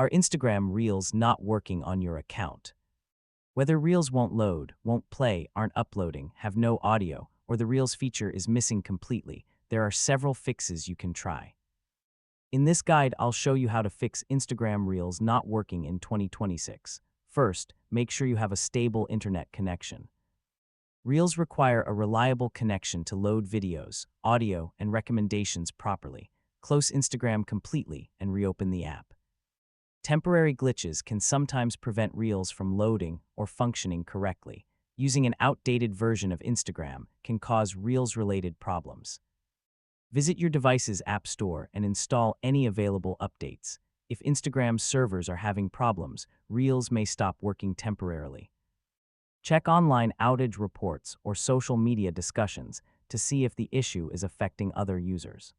Are Instagram Reels not working on your account? Whether Reels won't load, won't play, aren't uploading, have no audio, or the Reels feature is missing completely, there are several fixes you can try. In this guide, I'll show you how to fix Instagram Reels not working in 2026. First, make sure you have a stable internet connection. Reels require a reliable connection to load videos, audio, and recommendations properly. Close Instagram completely and reopen the app. Temporary glitches can sometimes prevent Reels from loading or functioning correctly. Using an outdated version of Instagram can cause Reels-related problems. Visit your device's app store and install any available updates. If Instagram's servers are having problems, Reels may stop working temporarily. Check online outage reports or social media discussions to see if the issue is affecting other users.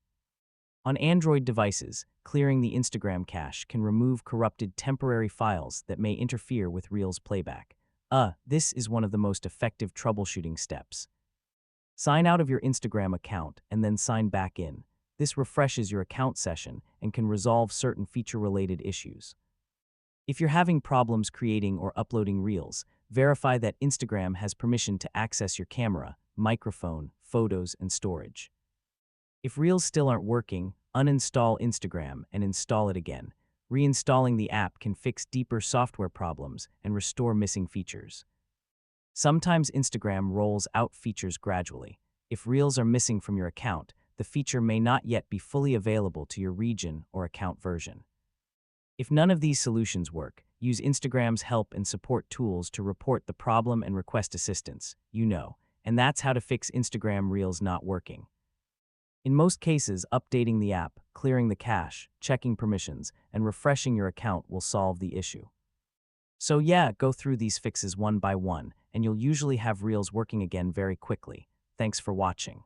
On Android devices, clearing the Instagram cache can remove corrupted temporary files that may interfere with Reels playback. This is one of the most effective troubleshooting steps. Sign out of your Instagram account and then sign back in. This refreshes your account session and can resolve certain feature-related issues. If you're having problems creating or uploading Reels, verify that Instagram has permission to access your camera, microphone, photos, and storage. If Reels still aren't working, uninstall Instagram and install it again. Reinstalling the app can fix deeper software problems and restore missing features. Sometimes Instagram rolls out features gradually. If Reels are missing from your account, the feature may not yet be fully available to your region or account version. If none of these solutions work, use Instagram's help and support tools to report the problem and request assistance. And that's how to fix Instagram Reels not working. In most cases, updating the app, clearing the cache, checking permissions, and refreshing your account will solve the issue. So go through these fixes one by one, and you'll usually have Reels working again very quickly. Thanks for watching.